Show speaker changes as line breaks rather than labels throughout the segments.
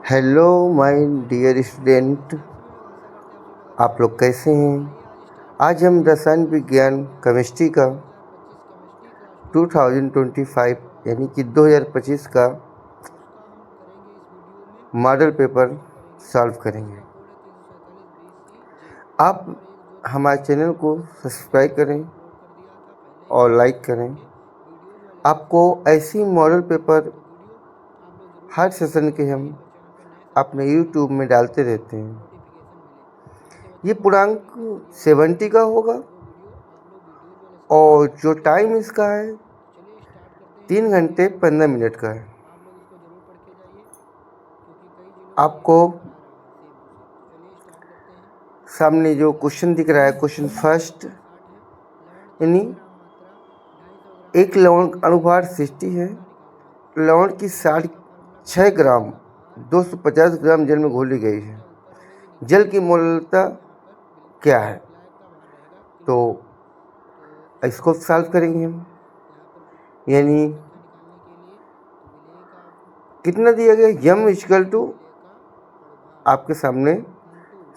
Hello my dear student, आप लोग कैसे हैं। आज हम रसायन विज्ञान केमिस्ट्री का 2025 यानी कि 2025 का मॉडल पेपर सॉल्व करेंगे। आप हमारे चैनल को सब्सक्राइब करें और लाइक करें। आपको ऐसी मॉडल पेपर हर सेशन के हम अपने यूट्यूब में डालते रहते हैं। ये पूर्णांक 70 का होगा और जो टाइम इसका है 3 घंटे 15 मिनट का है। आपको सामने जो क्वेश्चन दिख रहा है, क्वेश्चन फर्स्ट, यानी एक लवण अनुभार 60 है। लवण की 6.5 ग्राम 250 ग्राम जल में घोली गई है। जल की मोलता क्या है? तो इसको सॉल्व करेंगे हम। यानी कितना दिया गया, यम इक्वल टू आपके सामने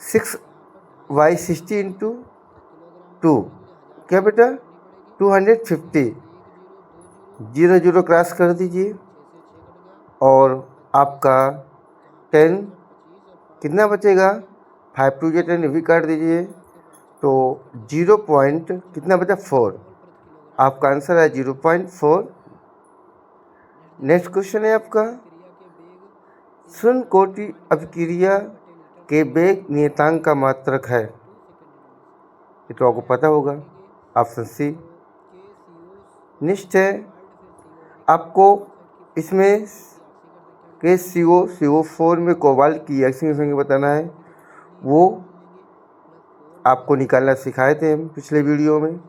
6/60 इंटू 2, क्या बेटा 250। 0 0 क्रॉस कर दीजिए और आपका 10 कितना बचेगा, 5 2 10 भी काट दीजिए तो 0 पॉइंट कितना बचा 4। आपका आंसर है 0.4। नेक्स्ट क्वेश्चन है आपका, शून्य कोटि अभिक्रिया के वेग नियतांक का मात्रक है। ये तो आपको पता होगा, ऑप्शन सी। नेक्स्ट है आपको इसमें के CO4 में कोबाल्ट की रिएक्शन संख्या बताना है। वो आपको निकालना सिखाए थे हम पिछले वीडियो में,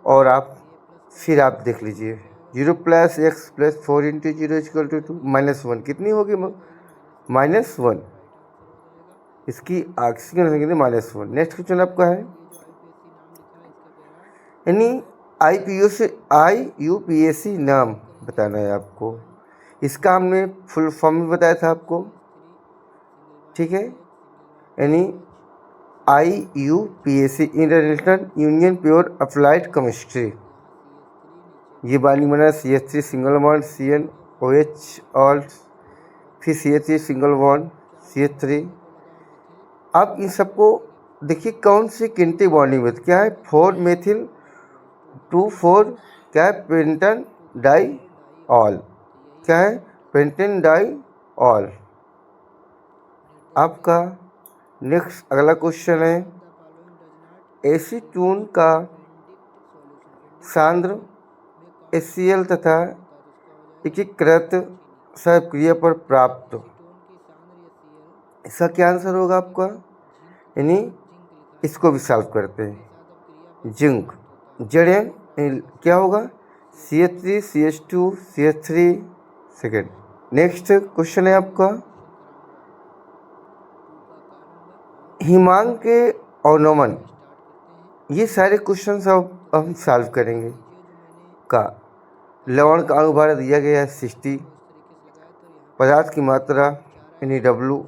और फिर आप देख लीजिए। 0 + x + 4 × 0 = 2 -1 कितनी होगी, -1। इसकी ऑक्सीजन संख्या -1। नेक्स्ट क्वेश्चन आपका है, यानी IUPAC नाम बताना है आपको। इसका हमने फुल फॉर्म भी बताया था आपको, ठीक है। यानी IUPAC international union pure applied chemistry. ये बानी बना CH3 single bond CnOH alt, फिर CH3 सिंगल बॉन्ड CH3। अब इन सबको देखिए कौन सी किंटी बॉन्डिंग में क्या है, 4 मेथिल 2 4 क्या है, पेंटन डाई ऑल, क्या है, पेंटन डाई ऑल। आपका नेक्स्ट अगला क्वेश्चन है, एसीटोन का सांद्र HCl तथा एकीकृत सहक्रिया पर प्राप्त, इसका क्या आंसर होगा आपका। यानी इसको भी सॉल्व करते हैं। जिंक Zn क्या होगा, CH3 CH2 CH3 second. Next question है आपका, हिमांक के अवनमन। ये सारे क्वेश्चन अब हम सॉल्व करेंगे। का लवण का अनुभार दिया गया है 60, पदार्थ की मात्रा यानी W,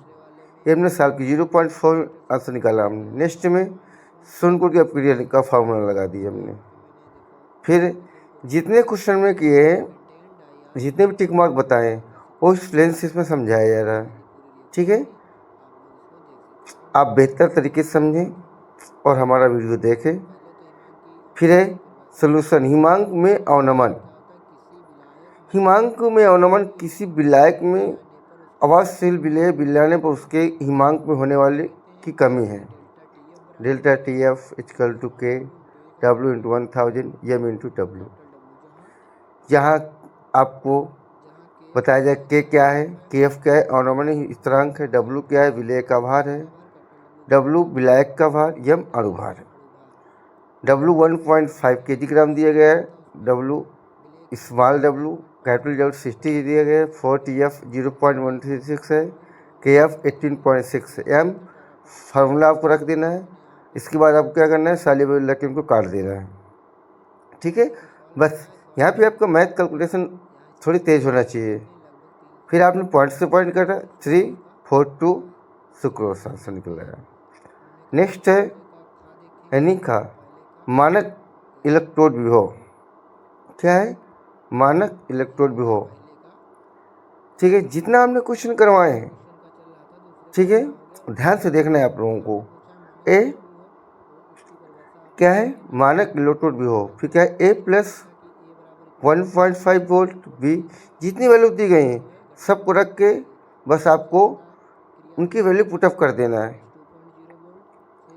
ये हमने सॉल्व की 0.4 आंसर निकाला हमने। नेक्स्ट में शून्य की अपक्रिया का फार्मूला लगा दिया हमने। फिर जितने क्वेश्चन में किए हैं, जितने भी टिक मार्क बताएं, वो इस लेंस इसमें समझाया जा रहा है, ठीक है। आप बेहतर तरीके से समझें और हमारा वीडियो देखें। फिर है सॉल्यूशन, हिमांक में अवनमन। हिमांक में अवनमन किसी विलायक में अवाष्यशील विलेय विलाने पर उसके हिमांक में होने वाले की कमी है। Delta TF = K W × 1000 M × W। यहाँ आपको बताया जाए K क्या है, KF क्या है, अवनमन स्थिरांक है, W क्या है, विलेय का भार है, W विलायक का भार, M अणुभार है। W 1.5 kg दिया गया है, W small W capital W 60 दिया गया है, 4 TF 0.136 है, KF 18.6 है, M फार्मूला आपको रख देना है। इसके बाद आपको क्या करना है, सॉल्युबल इलेक्ट्रॉन को काट देना है, ठीक है। बस यहाँ पे आपका मैथ कैलकुलेशन थोड़ी तेज़ होना चाहिए, फिर आपने पॉइंट से पॉइंट काटा 342 सुक्रोज आंसर निकल आया। नेक्स्ट है यानी का मानक इलेक्ट्रोड विभव। क्या है? मानक इलेक्ट्रोड विभव। ठीक है, जितना हमने क्वेश्चन करवाए हैं, ठीक है, ध्यान से देखना है आप लोगों को। ए क्या है? मानक इलेक्ट्रोड विभव। फिर क्या है? ए प्लस 1.5 वोल्ट, बी जितनी वैल्यू दी गई हैं सबको रख के बस आपको उनकी वैल्यू पुटअप कर देना है।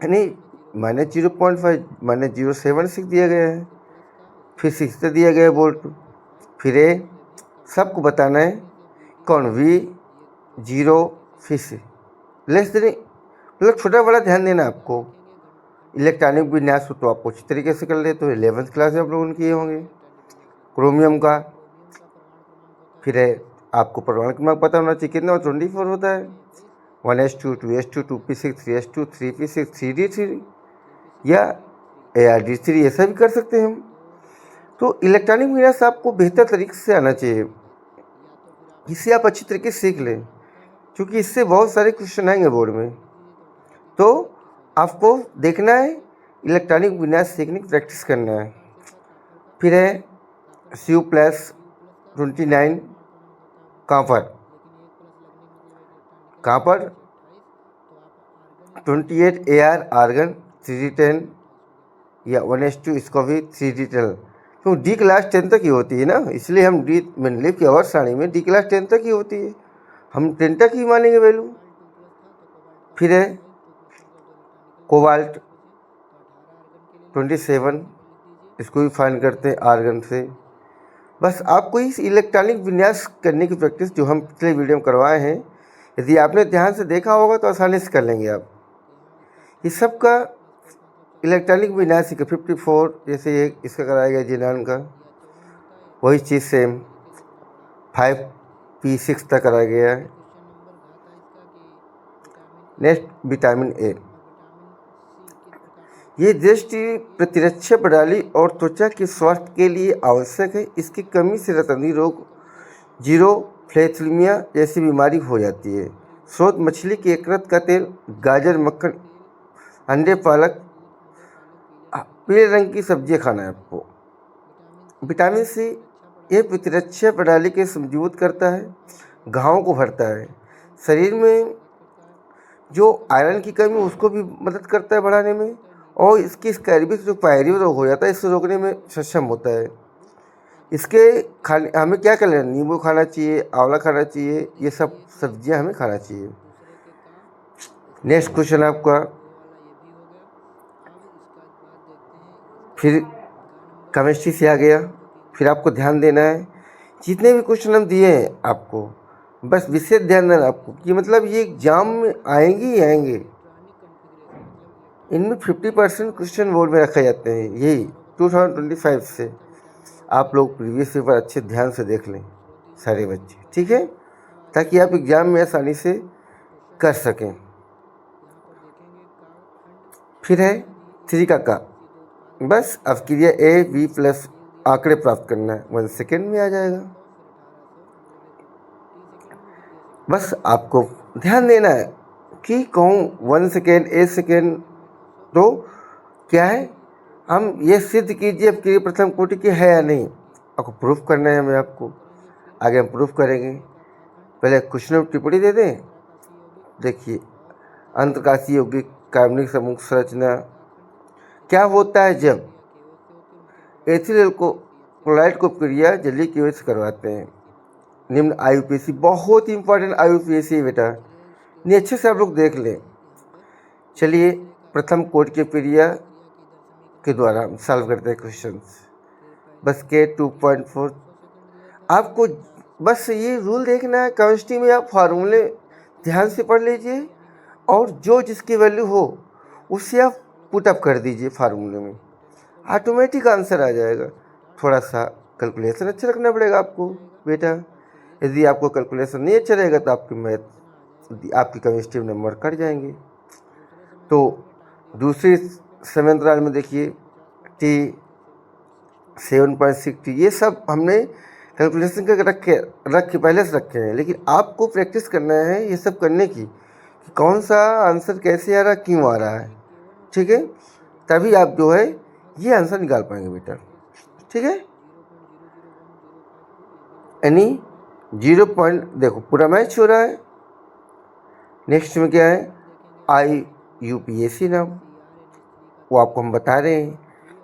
यानी -0.5 -076 दिया गया है, फिर 6 से दिया गया है वोल्ट, फिर ए सबको बताना है कौन वी 0 फिर से लेस देन, मतलब छोटा बड़ा ध्यान देना आपको। इलेक्ट्रॉनिक विन्यास हो तो आप अच्छी तरीके से कर ले, तो 11th क्लास में आप लोगों ने किए होंगे क्रोमियम का। फिर है आपको परमाणु क्रमांक पता होना चाहिए, कितना 24 होता है। 1s2 2s2 2p6 3s2 3p6 3d3 या ArD3 ऐसा भी कर सकते हैं हम। तो इलेक्ट्रॉनिक विन्यास आपको बेहतर तरीके से आना चाहिए, इसे आप अच्छी तरीके से सीख लें, क्योंकि इससे बहुत सारे क्वेश्चन आएंगे बोर्ड में। तो आपको देखना है, इलेक्ट्रॉनिक विन्यास सीखने की प्रैक्टिस करना है। फिर है Cu plus 29 copper 28 Ar argon 3d10 या 1s2 इसको भी 3d10, तो डी क्लास 10 तक ही होती है ना, इसलिए हम डी मेनली की अवर सारणी में डी क्लास 10 तक ही होती है, हम 10 तक ही मानेंगे वैल्यू। फिर है कोबाल्ट 27, इसको भी फाइंड करते हैं आर्गन से। बस आपको इस इलेक्ट्रॉनिक विन्यास करने की प्रैक्टिस जो हम पिछले वीडियो में करवाए हैं, यदि आपने ध्यान से देखा होगा तो आसानी से कर लेंगे आप। इस सब का इलेक्ट्रॉनिक विन्यास का 54 जैसे ये इसका कराया गया जिनान का, वही चीज़ सेम 5p6 तक कराया गया है। नेक्स्ट विटामिन ए, ये दृष्टि प्रतिरक्षा प्रणाली और त्वचा के स्वास्थ्य के लिए आवश्यक है। इसकी कमी से रतनी रोग, जीरोफ्लेथलीमिया जैसी बीमारी हो जाती है। स्रोत मछली के यकृत का तेल, गाजर, मक्खन, अंडे, पालक, पीले रंग की सब्जियां खाना है आपको। विटामिन सी ये प्रतिरक्षा प्रणाली के मजबूत करता है, घावों को भरता है, शरीर में जो आयरन की कमी उसको भी मदद करता है बढ़ाने में, और इसकी स्कैरिबिस जो पायरियो रोग हो जाता है इससे रोकने में सक्षम होता है। इसके खाने हमें क्या कर लेना, नींबू खाना चाहिए, आंवला खाना चाहिए, ये सब सब्जियां हमें खाना चाहिए। नेक्स्ट क्वेश्चन आपका, फिर केमिस्ट्री से आ गया। फिर आपको ध्यान देना है, जितने भी क्वेश्चन हम दिए हैं आपको बस विशेष ध्यान देना आपको, कि मतलब ये एग्जाम में आएंगे ही आएंगे। इनमें 50% क्वेश्चन बोर्ड में रखे जाते हैं, यही 2025 से। आप लोग प्रीवियस पेपर अच्छे ध्यान से देख लें सारे बच्चे, ठीक है, ताकि आप एग्ज़ाम में आसानी से कर सकें। फिर है 3 का बस अब क्रिया ए बी प्लस आंकड़े प्राप्त करना है, 1 सेकेंड में आ जाएगा। बस आपको ध्यान देना है कि कौन 1 सेकेंड 1 सेकेंड, तो क्या है, हम ये सिद्ध कीजिए अब कि प्रथम कोटि की है या नहीं, आपको प्रूफ करना है हमें। आपको आगे हम प्रूफ करेंगे, पहले क्वेश्चन में टिप्पणी दे दें। देखिए, अंतर्काशीय यौगिक कार्बनिक समूह संरचना क्या होता है जब एथिल क्लोराइड को क्रिया जलीय की वजह से करवाते हैं। निम्न IUPAC, बहुत ही इंपॉर्टेंट IUPAC है बेटा, नहीं अच्छे से आप लोग देख लें। चलिए प्रथम कोटि के क्रिया के द्वारा हम सॉल्व करते हैं क्वेश्चन। बस के 2.4 आपको बस ये रूल देखना है। केमिस्ट्री में आप फार्मूले ध्यान से पढ़ लीजिए, और जो जिसकी वैल्यू हो उससे आप पुटअप कर दीजिए फार्मूले में, ऑटोमेटिक आंसर आ जाएगा। थोड़ा सा कैलकुलेशन अच्छा रखना पड़ेगा आपको बेटा, यदि आपको कैलकुलेशन नहीं अच्छा रहेगा तो आपकी मैथ आपकी केमिस्ट्री में नंबर कट जाएंगे। तो दूसरी समय अंतराल में देखिए T 7.6T, ये सब हमने कैलकुलेशन का रख के पहले से रखे हैं, लेकिन आपको प्रैक्टिस करना है ये सब करने की कि कौन सा आंसर कैसे आ रहा है, क्यों आ रहा है। ठीक है, तभी आप जो है ये आंसर निकाल पाएंगे बेटा। ठीक है, यानी 0 पॉइंट देखो पूरा मैच हो रहा है। नेक्स्ट में क्या है, IUPAC नाम, वो आपको हम बता रहे हैं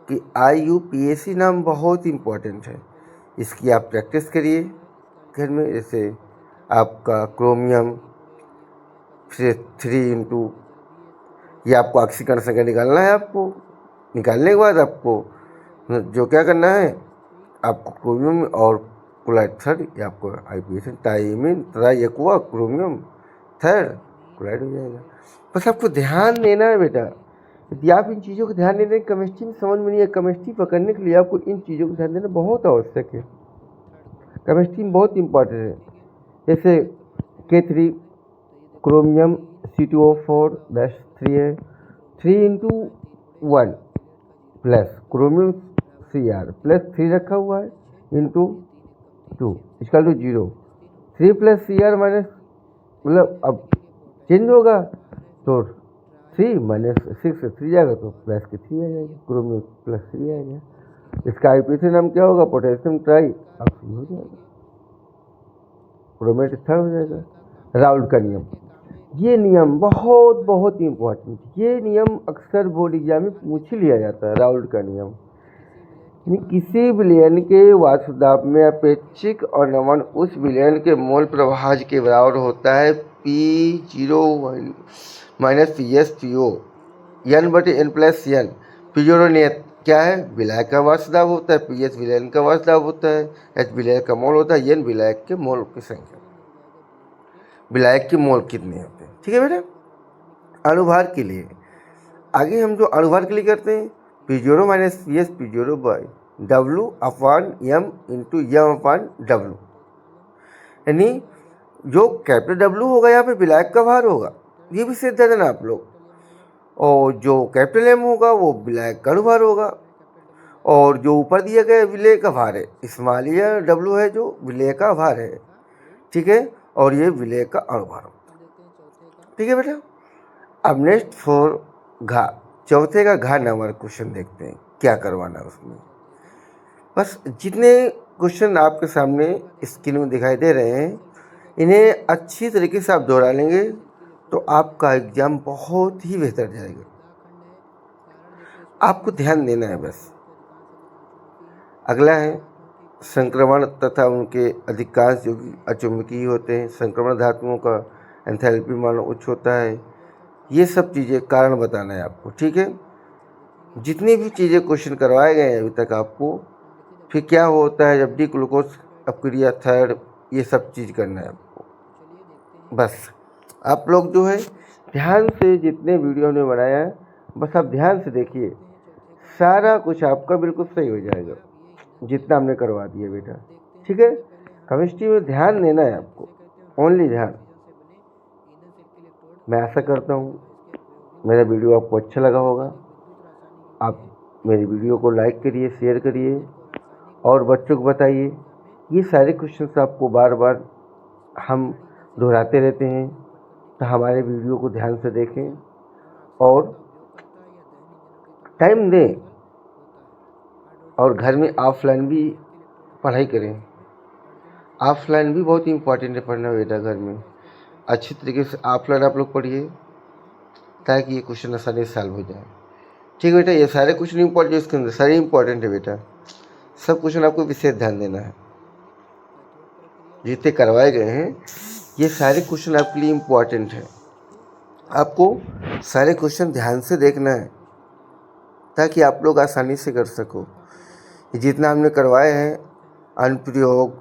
कि IUPAC नाम बहुत इम्पोर्टेंट है। इसकी आप प्रैक्टिस करिए घर में। जैसे आपका क्रोमियम फिर 3 ये आपको ऑक्सीकरण संख्या निकालना है। आपको निकालने के बाद आपको जो क्या करना है, आपको क्रोमियम और क्लोराइड थर्ड, ये आपको IUPAC triammine triaqua chromium third chloride हो जाएगा। बस आपको ध्यान देना है बेटा। यदि आप इन चीज़ों को ध्यान नहीं दें, केमिस्ट्री में समझ में नहीं है। केमिस्ट्री पकड़ने के लिए आपको इन चीज़ों को ध्यान देना बहुत आवश्यक है। केमिस्ट्री में बहुत इंपॉर्टेंट है। जैसे K3 क्रोमियम C2O4 3 है, 3 × 1 प्लस क्रोमियम Cr प्लस 3 रखा हुआ है इंटू 2 इसका 0। 3 + Cr माइनस, मतलब अब चेंज होगा तो 3 - 6 से 3 जाएगा तो प्लस के 3 आ जाएगा, क्रोमियम प्लस 3 आ जाएगा। इसका IUPAC नाम क्या होगा, पोटेशियम ट्राई ऑक्सी हो जाएगा, क्रोमेट थर्ड हो जाएगा। राउल्ट का नियम, ये नियम बहुत बहुत इम्पोर्टेंट, ये नियम अक्सर बोर्ड एग्जाम में पूछ ही लिया जाता है। राउल्ट का नियम किसी विलयन के वाष्पदाब में अपेक्षिक और नमन उस विलयन के मोल प्रभाज के बराबर होता है P0 - PsPO N/N+N। P0 नियत क्या है, विलायक का वाष्पदाब होता है, PS विलयन का वाष्पदाब होता है, H विलायक का मोल होता है, N विलायक के मोल की संख्या। विलायक के मोल कितने होते हैं, ठीक है बेटा। अणुभार के लिए आगे हम जो अणुभार के लिए करते हैं, P0 - PS P0 W/M × M/W, यानी जो कैपिटल W होगा यहाँ पे विलायक का भार होगा, ये भी सिद्ध देना आप लोग। और जो कैपिटल M होगा वो विलायक का अणुभार होगा। और जो ऊपर दिया गया विलेय का भार है, स्मॉल W है जो विलेय का भार है, ठीक है, और ये विलेय का अणुभार होता है, ठीक है बेटा। अब नेक्स्ट फॉर घा, चौथे का घा नंबर क्वेश्चन देखते हैं क्या करवाना है उसमें। बस जितने क्वेश्चन आपके सामने स्क्रीन में दिखाई दे रहे हैं, इन्हें अच्छी तरीके से आप दोहरा लेंगे तो आपका एग्जाम बहुत ही बेहतर जाएगा। आपको ध्यान देना है बस। अगला है संक्रमण तथा उनके अधिकांश जो अचुंबकीय होते हैं। संक्रमण धातुओं का एंथैल्पी मान उच्च होता है। ये सब चीज़ें कारण बताना है आपको, ठीक है। जितनी भी चीज़ें क्वेश्चन करवाए गए हैं अभी तक आपको, फिर क्या होता है जब डी ग्लूकोज अपक्रिया थर्ड, ये सब चीज़ करना है आपको। बस आप लोग जो है ध्यान से, जितने वीडियो हमने बनाया है बस आप ध्यान से देखिए, सारा कुछ आपका बिल्कुल सही हो जाएगा जितना हमने करवा दिया बेटा, ठीक है। केमिस्ट्री में ध्यान देना है आपको, ओनली ध्यान। मैं आशा करता हूँ मेरा वीडियो आपको अच्छा लगा होगा। आप मेरी वीडियो को लाइक करिए, शेयर करिए और बच्चों को बताइए। ये सारे क्वेश्चंस आपको बार बार हम दोहराते रहते हैं, तो हमारे वीडियो को ध्यान से देखें और टाइम दें, और घर में ऑफलाइन भी पढ़ाई करें। ऑफलाइन भी बहुत इम्पोर्टेंट है पढ़ना बेटा। घर में अच्छी तरीके से ऑफलाइन आप लोग पढ़िए ताकि ये क्वेश्चन आसानी से सॉल्व हो जाए, ठीक है बेटा। ये सारे क्वेश्चन इम्पोर्टेंट, इसके अंदर सारे इम्पोर्टेंट है बेटा। सब क्वेश्चन आपको विशेष ध्यान देना है। जितने करवाए गए हैं ये सारे क्वेश्चन आपके लिए इम्पोर्टेंट है। आपको सारे क्वेश्चन ध्यान से देखना है ताकि आप लोग आसानी से कर सको। जितना हमने करवाए हैं अनुप्रयोग,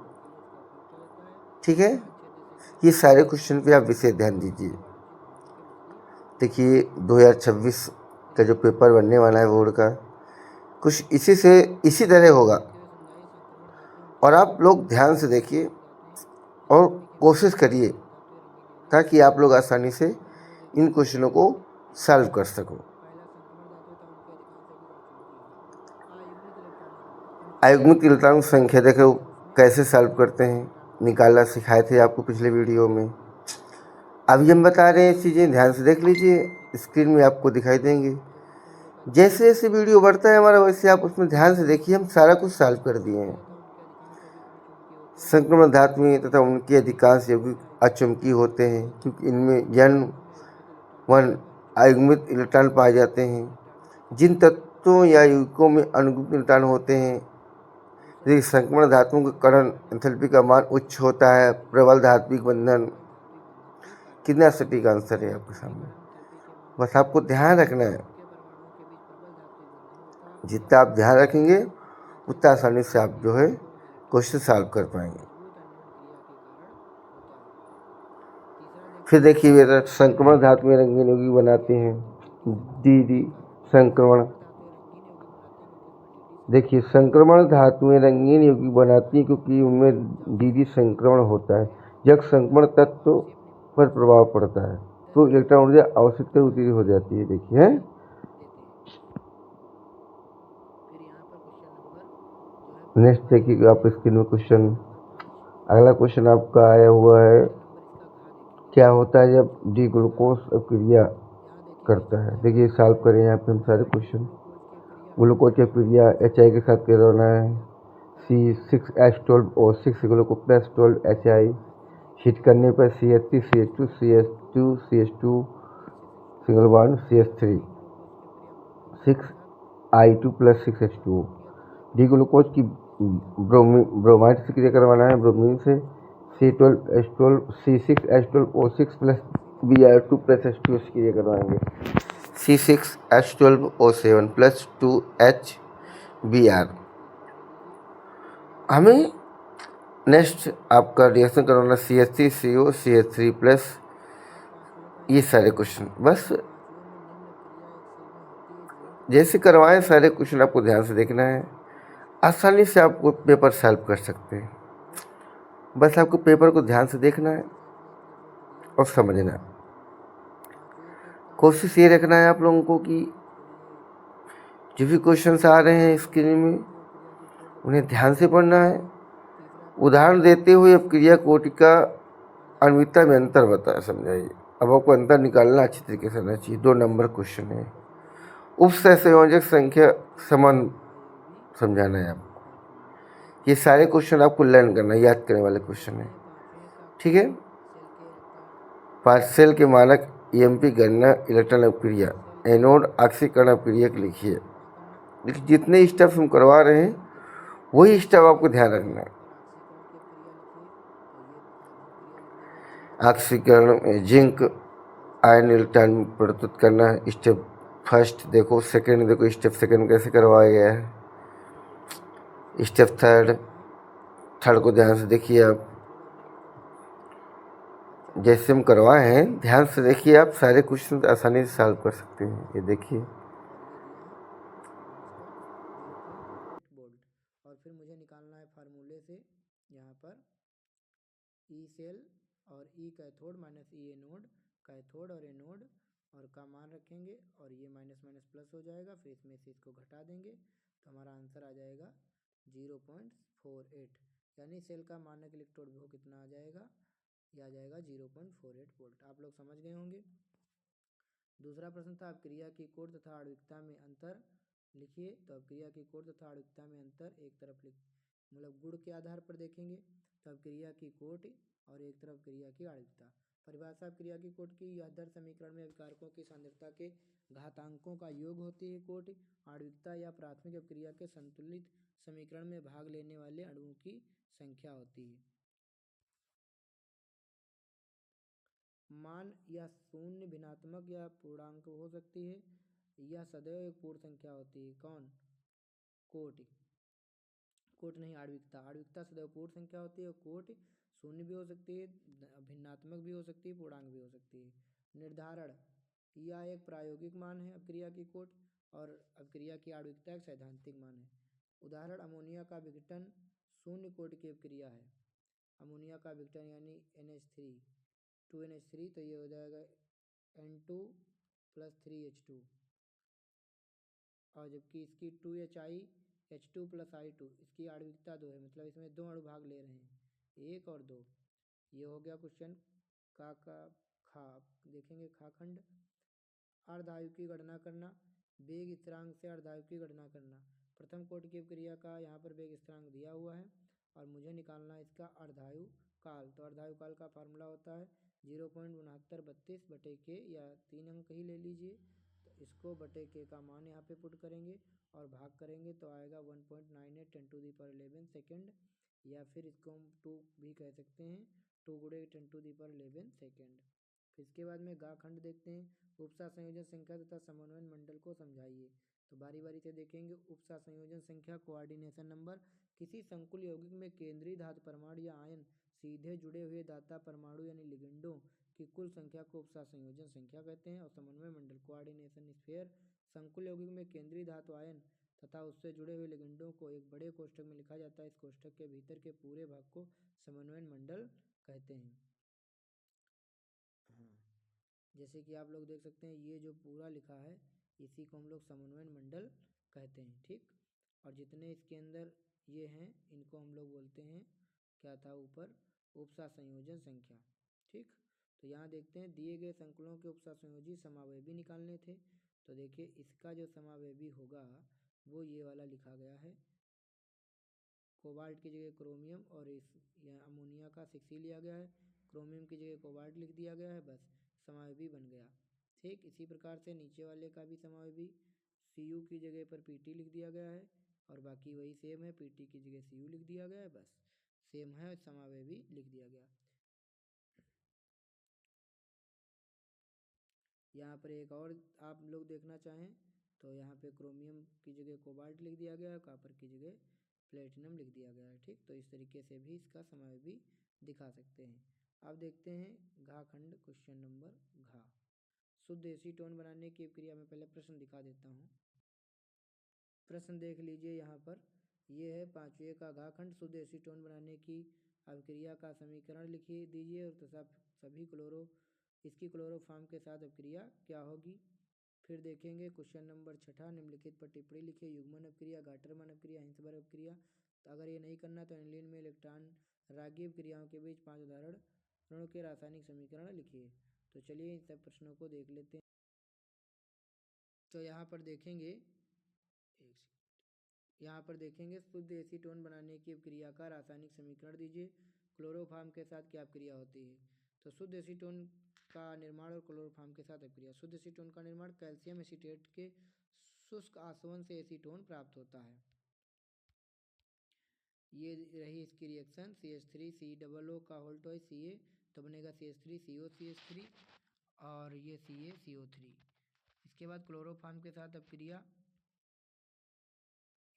ठीक है, ये सारे क्वेश्चन पे आप विशेष ध्यान दीजिए। देखिए 2026 का जो पेपर बनने वाला है बोर्ड का, कुछ इसी तरह होगा। और आप लोग ध्यान से देखिए और कोशिश करिए ताकि आप लोग आसानी से इन क्वेश्चनों को सॉल्व कर सको। अयुग्मित इलेक्ट्रॉन संख्या देखो कैसे सॉल्व करते हैं, निकालना सिखाए थे आपको पिछले वीडियो में। अभी हम बता रहे हैं चीज़ें, ध्यान से देख लीजिए, स्क्रीन में आपको दिखाई देंगे। जैसे जैसे वीडियो बढ़ता है हमारा, वैसे आप उसमें ध्यान से देखिए, हम सारा कुछ सॉल्व कर दिए हैं। संक्रमण धातुएं तथा उनके अधिकांश यौगिक अचुंबकीय होते हैं, क्योंकि इनमें N1 आयुग्मित इलेक्ट्रॉन पाए जाते हैं। जिन तत्वों या यौगिकों में अनुगुप्त इलेक्ट्रॉन होते हैं, यदि संक्रमण धातुओं के कण एंथैल्पी का मान उच्च होता है। प्रबल धात्विक बंधन, कितना सटीक आंसर है आपके सामने। बस आपको ध्यान रखना है, जितना आप ध्यान रखेंगे उतना आसानी से आप जो है क्वेश्चन सॉल्व कर पाएंगे। फिर देखिए बेटा, संक्रमण धातु में रंगीन यौगिक बनाते हैं। डी संक्रमण, देखिए संक्रमण धातुएं रंगीन यौगिक बनाती हैं क्योंकि उनमें डी संक्रमण होता है। जब संक्रमण तत्व पर प्रभाव पड़ता है तो इलेक्ट्रॉन ऊर्जा आवश्यकता उत्तीर्ण हो जाती है। देखिए है, नेक्स्ट देखिए आप स्क्रीन में क्वेश्चन। अगला क्वेश्चन आपका आया हुआ है, क्या होता है जब डी ग्लूकोज अक्रिया करता है। देखिए सॉल्व करें यहाँ पे हम सारे क्वेश्चन। ग्लूकोज की अक्रिया HI के साथ करवाना है। C6H12O6 ग्लूको प्लस 12HI, हीट करने पर CH3 CH2 CH2 CH2 single bond CH3 6I2 plus 6H2O। D glucose की ब्रोमाइड से क्रिया करवाना है, ब्रोमीन से C12H12 C6H12O6 plus Br2 plus H2 से क्रिया करवाएंगे। C6H12O7 plus 2HBr। हमें नेक्स्ट आपका रिएक्शन करवाना CH3CO CH3 प्लस, ये सारे क्वेश्चन बस जैसे करवाएं सारे क्वेश्चन आपको ध्यान से देखना है, आसानी से आप पेपर सॉल्व कर सकते हैं। बस आपको पेपर को ध्यान से देखना है और समझना है। कोशिश ये रखना है आप लोगों को कि जो भी क्वेश्चंस आ रहे हैं स्क्रीन में, उन्हें ध्यान से पढ़ना है। उदाहरण देते हुए अब क्रिया कोटि का अन्विता में अंतर बताया, समझाइए। अब आपको अंतर निकालना अच्छी तरीके से आना चाहिए। 2 नंबर क्वेश्चन है, उपसंयोजक संख्या समान समझाना है आपको। ये सारे क्वेश्चन आपको लर्न करना है, याद करने वाले क्वेश्चन है, ठीक है। पार्सेल के मानक EMP गणना इलेक्ट्रॉन अपक्रिया, एनोड ऑक्सीकरण अपक्रिया के लिखिए। देखिए जितने स्टेप्स हम करवा रहे हैं वही स्टेप आपको ध्यान रखना है। ऑक्सीकरण में जिंक आयन इलेक्ट्रॉन प्रस्तुत करना है। स्टेप फर्स्ट देखो, सेकंड देखो, स्टेप सेकंड कैसे करवाया गया है। स्टेप थर्ड को ध्यान से देखिए आप, जैसे हम करवाए हैं ध्यान से देखिए, आप सारे क्वेश्चन आसानी से सॉल्व कर सकते हैं। ये देखिए,
और फिर मुझे निकालना है फार्मूले से यहाँ पर ई सेल और ई कैथोड माइनस ई एनोड, कैथोड और एनोड और का मान रखेंगे और ये माइनस माइनस प्लस हो जाएगा। फिर इसमें से इसको घटा देंगे तो हमारा आंसर आ जाएगा 0.48, यानी सेल का मानक इलेक्ट्रोड विभव कितना आ जाएगा, ये आ जाएगा 0.48 वोल्ट। आप लोग समझ गए होंगे। दूसरा प्रश्न था, अब क्रिया की कोट तथा आणविकता में अंतर लिखिए। तो अब क्रिया की कोट तथा आणविकता में अंतर एक तरफ मतलब गुण के आधार पर देखेंगे। तो अब क्रिया की कोट और एक तरफ क्रिया की आणविकता। परिभाषा, क्रिया की कोट की यह दर समीकरण में अभिकारकों की सांद्रता के घातांकों का योग होती है। कोट आणविकता या प्राथमिक अभिक्रिया के संतुलित समीकरण में भाग लेने वाले अणुओं की संख्या होती है। मान या शून्य भिन्नात्मक या पूर्णांक हो सकती है। यह सदैव एक पूर्ण संख्या होती है। कौन? कोट। कोट नहीं, आणविकता। आणविकता सदैव पूर्ण संख्या होती है और कोट शून्य भी हो सकती है, भिन्नात्मक भी हो सकती है, पूर्णांक भी हो सकती है। निर्धारण, यह एक प्रायोगिक मान है अभिक्रिया की कोट और अभिक्रिया की आणविकता एक सैद्धांतिक मान है। उदाहरण, अमोनिया का विघटन शून्य कोट की अभिक्रिया है। अमोनिया का विघटन यानी NH3 2NH3, तो ये हो जाएगा N2 प्लस 3H2, और जबकि इसकी 2HI H2+I2, इसकी आणविकता 2 है, मतलब इसमें 2 अणु भाग ले रहे हैं, 1 और 2। ये हो गया क्वेश्चन का खा। देखेंगे खा खंड। अर्धायु की गणना करना, वेग स्थिरांक से अर्धायु की गणना करना। प्रथम कोटि की क्रिया का यहाँ पर वेग स्थिरांक दिया हुआ है और मुझे निकालना है इसका अर्धायु काल। तो अर्धायु काल का फार्मूला होता है 0.6932 बटे के, या 3 अंक ही ले लीजिए। तो इसको बटे के का मान यहाँ पे पुट करेंगे और भाग करेंगे तो आएगा 1.98 10⁻11 सेकेंड, या फिर इसको हम 2 भी कह सकते हैं, 2 गुणे 10⁻11 सेकेंड। फिर इसके बाद में गा खंड देखते हैं। उपसा संयोजन संख्या तथा समन्वय मंडल को समझाइए। तो बारी बारी से देखेंगे। उपसा संयोजन संख्या कोऑर्डिनेशन नंबर, किसी संकुल यौगिक में केंद्रीय धातु परमाणु या आयन सीधे जुड़े हुए दाता परमाणु यानी लिगेंडों की कुल संख्या को उपसा संयोजन संख्या कहते हैं। और समन्वय मंडल कोऑर्डिनेशन स्फीयर, संकुल यौगिक में केंद्रीय धातु आयन तथा उससे जुड़े हुए लिगेंडों को एक बड़े कोष्ठक में लिखा जाता है। इस कोष्ठक के भीतर के पूरे भाग को समन्वय मंडल कहते हैं। जैसे कि आप लोग देख सकते हैं, ये जो पूरा लिखा है इसी को हम लोग समन्वय मंडल कहते हैं, ठीक। और जितने इसके अंदर ये हैं इनको हम लोग बोलते हैं, क्या था ऊपर, उपसा संयोजन संख्या, ठीक। तो यहाँ देखते हैं दिए गए संकुलों के उपसा संयोजी समावयवी निकालने थे। तो देखिए इसका जो समावयवी होगा वो ये वाला लिखा गया है, कोबाल्ट की जगह क्रोमियम और इस अमोनिया का 6 लिया गया है, क्रोमियम की जगह कोबाल्ट लिख दिया गया है, बस समावयवी बन गया, ठीक। इसी प्रकार से नीचे वाले का भी समावयवी Cu की जगह पर Pt लिख दिया गया है और बाकी वही सेम है, Pt की जगह Cu लिख दिया गया है, बस सेम है, समावयवी लिख दिया गया। यहाँ पर एक और आप लोग देखना चाहें तो यहाँ पे क्रोमियम की जगह कोबाल्ट लिख दिया गया है, कॉपर की जगह प्लेटिनम लिख दिया गया है, ठीक। तो इस तरीके से भी इसका समावयवी दिखा सकते हैं। अब देखते हैं घा खंड, क्वेश्चन नंबर घा। शुद्ध एसीटोन बनाने की प्रक्रिया में पहले प्रश्न दिखा देता हूँ। प्रश्न देख लीजिए यहाँ पर, ये है 5वें का घा खंड। शुद्ध एसीटोन बनाने की अभिक्रिया का समीकरण लिखिए दीजिए और तथा सभी इसकी क्लोरोफॉर्म के साथ अभिक्रिया क्या होगी। फिर देखेंगे क्वेश्चन नंबर 6, निम्नलिखित पर टिप्पणी लिखिए। युग्मन अपक्रिया, गाटरमैन अपक्रिया, हिंसबर्ग अपक्रिया। तो अगर ये नहीं करना तो एनिलीन में इलेक्ट्रॉन रागी क्रियाओं के बीच 5 उदाहरणों के रासायनिक समीकरण लिखिए। तो चलिए इन सब प्रश्नों को देख लेते हैं। तो यहाँ पर देखेंगे, यहाँ पर देखेंगे शुद्ध एसीटोन बनाने की क्रिया का रासायनिक समीकरण दीजिए। क्लोरोफॉर्म के साथ क्या क्रिया होती है। तो शुद्ध एसीटोन का निर्माण और क्लोरोफॉर्म के साथ अभिक्रिया। शुद्ध एसीटोन का निर्माण कैल्शियम एसीटेट के शुष्क आसवन से एसीटोन प्राप्त होता है। ये रही इसकी रिएक्शन CH3COO का होल टॉइस Ca, तो बनेगा CH3COCH3 और ये CaCO3। इसके बाद क्लोरोफॉर्म के साथ अभिक्रिया,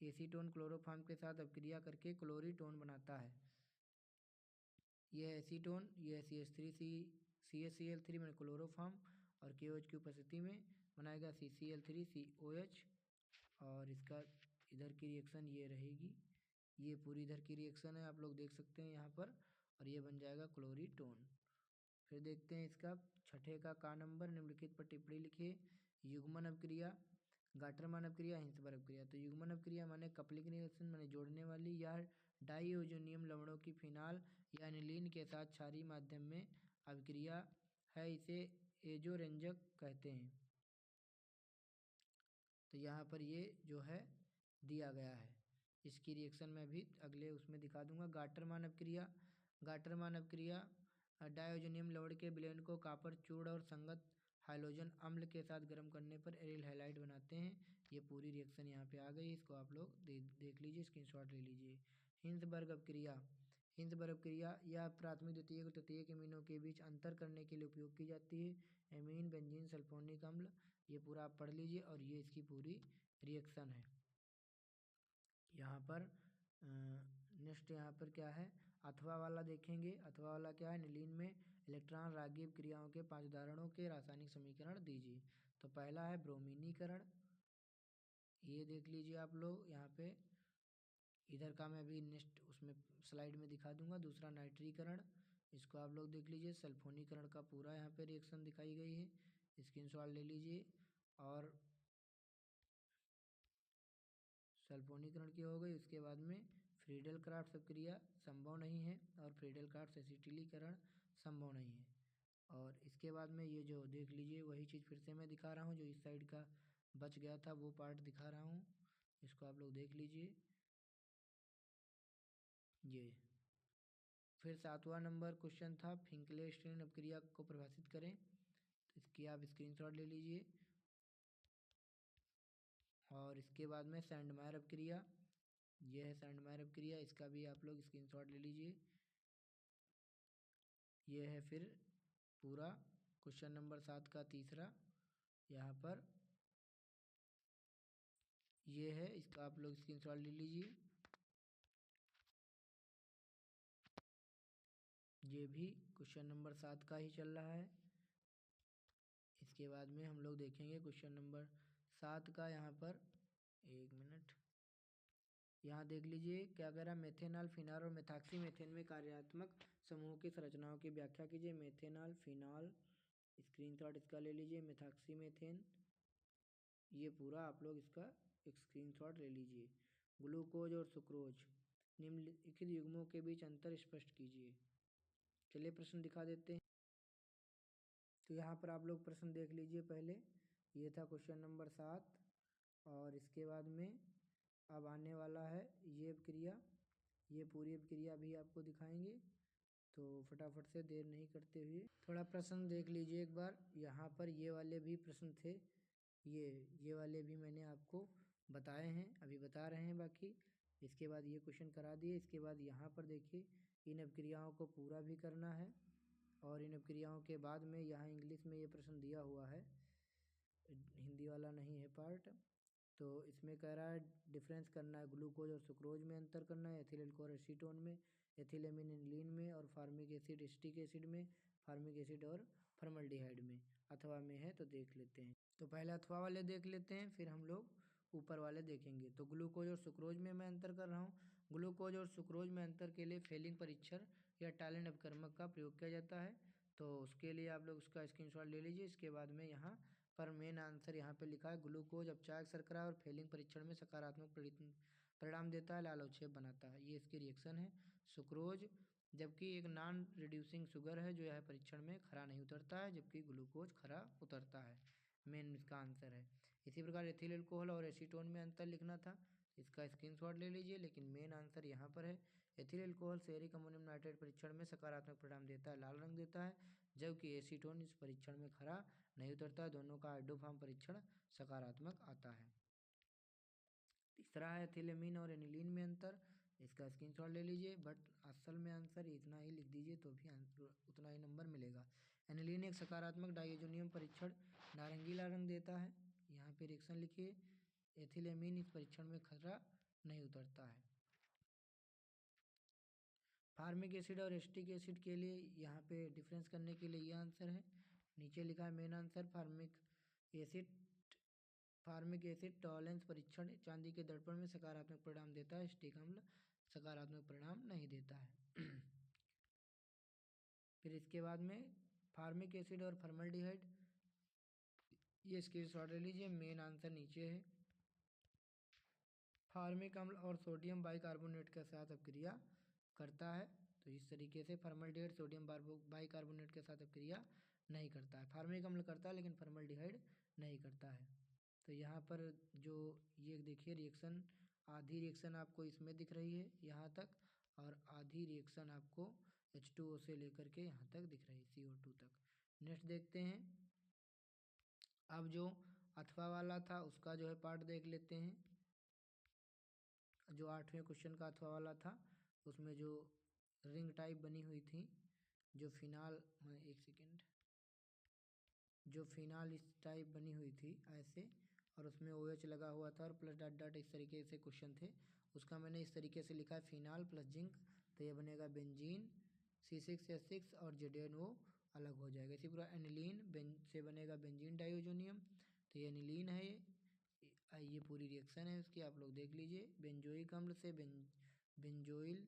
एसीटोन क्लोरोफॉर्म के साथ अभिक्रिया करके क्लोरीटोन बनाता है। यह एसीटोन, यह CH3CCl3 में क्लोरोफॉर्म और KOH की उपस्थिति में बनाएगा CCl3COH। और इसका इधर की रिएक्शन ये रहेगी, ये पूरी इधर की रिएक्शन है, आप लोग देख सकते हैं यहाँ पर, और ये बन जाएगा क्लोरीटोन। फिर देखते हैं इसका 6 का नंबर, निम्नलिखित पर टिप्पणी लिखिए। युग्मन अपक्रिया, गाटरमान अपक्रिया, हिंसबर्ग अपक्रिया। तो युग्मन अपक्रिया माने कपलिंग रिएक्शन, माने जोड़ने वाली, या डाइओजोनियम लवणों की फिनाल या एनिलीन के साथ क्षारीय माध्यम में अभिक्रिया है, इसे एजोरेंजक कहते हैं। तो यहाँ पर ये जो है दिया गया है, इसकी रिएक्शन मैं भी अगले उसमें दिखा दूंगा। गाटरमान अपक्रिया, गाटरमान अपक्रिया डाइओजोनियम लवण के विलयन को कॉपर चूर्ण और संगत हाइड्रोजन अम्ल के साथ गर्म करने पर एरिल हैलाइड बनाते हैं। ये पूरी रिएक्शन यहाँ पे आ गई, इसको आप लोग देख लीजिए, स्क्रीनशॉट ले लीजिए। हिंसबर्ग अपक्रिया, हिंसबर्ग अपक्रिया यह प्राथमिक द्वितीयक और तृतीयक एमिनों के बीच अंतर करने के लिए उपयोग की जाती है। एमीन, बेंजीन, सल्फोनिक अम्ल, ये पूरा आप पढ़ लीजिए और ये इसकी पूरी रिएक्शन है। यहाँ पर नेक्स्ट यहाँ पर क्या है, अथवा वाला देखेंगे। अथवा वाला क्या है, नीलीन में इलेक्ट्रॉन रागीय क्रियाओं के 5 उदाहरणों के रासायनिक समीकरण दीजिए। तो पहला है ब्रोमीनीकरण, ये देख लीजिए आप लोग यहाँ पे, इधर का मैं अभी नेक्स्ट उसमें स्लाइड में दिखा दूंगा। दूसरा नाइट्रीकरण, इसको आप लोग देख लीजिए, सल्फोनीकरण का पूरा यहाँ पे रिएक्शन दिखाई गई है, स्क्रीनशॉट ले लीजिए। और सल्फोनीकरण की हो गई। उसके बाद में फ्रीडल क्राफ्ट अभिक्रिया संभव नहीं है और फ्रीडल क्राफ्ट एसिटिलीकरण संभव नहीं है। और इसके बाद में ये जो देख लीजिए वही चीज़ फिर से मैं दिखा रहा हूँ, जो इस साइड का बच गया था वो पार्ट दिखा रहा हूँ, इसको आप लोग देख लीजिए। ये फिर 7वां नंबर क्वेश्चन था, फिंकले-स्टेन अभिक्रिया को परिभाषित करें। तो इसकी आप स्क्रीनशॉट ले लीजिए। और इसके बाद में सैंडमायर अभिक्रिया, ये है सैंडमायर अभिक्रिया, इसका भी आप लोग स्क्रीनशॉट ले लीजिए। ये है फिर पूरा क्वेश्चन नंबर 7 का तीसरा, यहाँ पर ये है, इसका आप लोग स्क्रीनशॉट ले लीजिए। ये भी क्वेश्चन नंबर 7 का ही चल रहा है। इसके बाद में हम लोग देखेंगे क्वेश्चन नंबर 7 का, यहाँ पर 1 मिनट, यहाँ देख लीजिए क्या कह रहा है, मेथेनॉल, फिनाल और मेथॉक्सी मेथेन में कार्यात्मक समूह की संरचनाओं की व्याख्या कीजिए। मेथेनॉल, फिनाल, स्क्रीनशॉट इसका ले लीजिए। मेथॉक्सी मेथेन, ये पूरा आप लोग इसका एक स्क्रीनशॉट ले लीजिए। ग्लूकोज और सुक्रोज, निम्नलिखित युग्मों के बीच अंतर स्पष्ट कीजिए। चलिए प्रश्न दिखा देते हैं। तो यहाँ पर आप लोग प्रश्न देख लीजिए पहले, ये था क्वेश्चन नंबर 7। और इसके बाद में अब आने वाला है ये अभिक्रिया, ये पूरी अभिक्रिया भी आपको दिखाएंगे। तो फटाफट से देर नहीं करते हुए थोड़ा प्रश्न देख लीजिए एक बार। यहाँ पर ये वाले भी प्रश्न थे, ये वाले भी मैंने आपको बताए हैं, अभी बता रहे हैं बाकी। इसके बाद ये क्वेश्चन करा दिए। इसके बाद यहाँ पर देखिए इन अभिक्रियाओं को पूरा भी करना है। और इन अभिक्रियाओं के बाद में यहाँ इंग्लिश में ये प्रश्न दिया हुआ है, हिंदी वाला नहीं है पार्ट। तो इसमें कह रहा है डिफरेंस करना है, ग्लूकोज और सुक्रोज में अंतर करना है, एथिल अल्कोहल एसीटोन में, एथिलेमिन एनिलीन में, और फार्मिक एसिड एसिटिक एसिड में, फार्मिक एसिड और फॉर्मल्डिहाइड में। अथवा में है तो देख लेते हैं। तो पहले अथवा वाले देख लेते हैं, फिर हम लोग ऊपर वाले देखेंगे। तो ग्लूकोज और सुक्रोज में मैं अंतर कर रहा हूँ। ग्लूकोज और सुक्रोज में अंतर के लिए फेलिंग परीक्षण या टैलेंट अपकर्मक का प्रयोग किया जाता है। तो उसके लिए आप लोग उसका स्क्रीनशॉट ले लीजिए। इसके बाद में यहाँ पर मेन आंसर यहाँ पे लिखा है, ग्लूकोज अपचायक शर्करा और फेलिंग परीक्षण में सकारात्मक परिणाम देता है, लाल अवक्षेप बनाता है, ये इसकी रिएक्शन है। सुक्रोज जबकि एक नॉन रिड्यूसिंग शुगर है, जो यह परीक्षण में खरा नहीं उतरता है, जबकि ग्लूकोज खरा उतरता है, मेन इसका आंसर है। इसी प्रकार एथिल अल्कोहल और एसीटोन में अंतर लिखना था, इसका स्क्रीनशॉट ले लीजिए। लेकिन मेन आंसर यहाँ पर है, ethyl alcohol ceric ammonium nitrate परीक्षण में सकारात्मक परिणाम देता है, लाल रंग देता है, जबकि एसीटोन इस परीक्षण में खरा नहीं उतरता। दोनों का हाइड्रोफॉर्म परीक्षण सकारात्मक आता है। तीसरा है एथिलेमिन और एनिलीन में अंतर, इसका स्क्रीनशॉट ले लीजिए। बट असल में आंसर इतना ही लिख दीजिए तो भी आंसर उतना ही नंबर मिलेगा। एनिलीन एक सकारात्मक डाइएजोनियम परीक्षण नारंगीला रंग देता है, यहाँ पे रिएक्शन लिखिए। एथिलेमिन इस परीक्षण में खरा नहीं उतरता है। फार्मिक एसिड और एसिटिक एसिड के लिए यहाँ पे डिफरेंस करने के लिए ये आंसर है, नीचे लिखा है main answer. Formic acid tolerance परीक्षण चांदी के दर्पण में सकारात्मक परिणाम देता है, एसिटिक अम्ल सकारात्मक परिणाम नहीं देता है। फिर इसके बाद में फार्मिक एसिड और फॉर्मल्डिहाइड, ये स्क्रीनशॉट ले लीजिए, मेन आंसर नीचे है। फार्मिक अम्ल और सोडियम बाइकार्बोनेट के साथ अभिक्रिया करता है, तो इस तरीके से फॉर्मल्डिहाइड सोडियम बाइकार्बोनेट के साथ अभिक्रिया नहीं करता है। फार्मिक अम्ल करता है लेकिन फॉर्मल्डिहाइड नहीं करता है। तो यहाँ पर जो ये देखिए रिएक्शन, आधी रिएक्शन आपको इसमें दिख रही है यहाँ तक, और आधी रिएक्शन आपको H2O से लेकर के यहाँ तक दिख रही है, CO2 तक। नेक्स्ट देखते हैं। अब जो अथवा वाला था उसका जो है पार्ट देख लेते हैं। जो 8वें क्वेश्चन का अथवा वाला था, उसमें जो रिंग टाइप बनी हुई थी, जो फिनाल, एक सेकेंड, जो फिनाल इस टाइप बनी हुई थी ऐसे, और उसमें OH लगा हुआ था और प्लस डॉट डॉट इस तरीके से क्वेश्चन थे। उसका मैंने इस तरीके से लिखा है, फिनाल प्लस जिंक, तो ये बनेगा बेंजीन C6H6 और ZNO अलग हो जाएगा। इसी प्रकार एनिलीन से बनेगा बेंजीन डाइओजोनियम, तो ये एनिलीन है। ये पूरी रिएक्शन है उसकी, आप लोग देख लीजिए। बेंजोइक अम्ल से बेंजोइल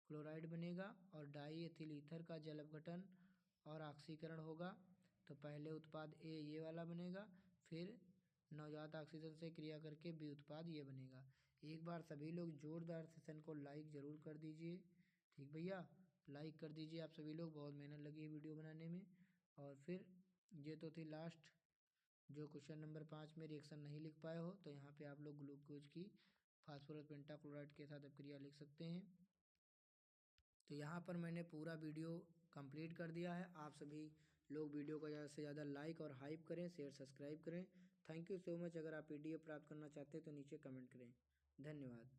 क्लोराइड बनेगा और डाई एथिल ईथर का जल अपघटन और ऑक्सीकरण होगा। तो पहले उत्पाद ए ये वाला बनेगा, फिर नवजात ऑक्सीजन से क्रिया करके बी उत्पाद ये बनेगा। एक बार सभी लोग जोरदार सेशन को लाइक ज़रूर कर दीजिए। ठीक भैया, लाइक कर दीजिए आप सभी लोग, बहुत मेहनत लगी है वीडियो बनाने में। और फिर ये तो थी लास्ट, जो क्वेश्चन नंबर 5 में रिएक्शन नहीं लिख पाए हो तो यहाँ पे आप लोग ग्लूकोज की फास्फोरस पेंटाक्लोराइड के साथ अभिक्रिया लिख सकते हैं। तो यहाँ पर मैंने पूरा वीडियो कंप्लीट कर दिया है। आप सभी लोग वीडियो को ज़्यादा से ज़्यादा लाइक और हाइप करें, शेयर सब्सक्राइब करें। Thank you so much. अगर आप PDF प्राप्त करना चाहते हैं तो नीचे कमेंट करें। धन्यवाद।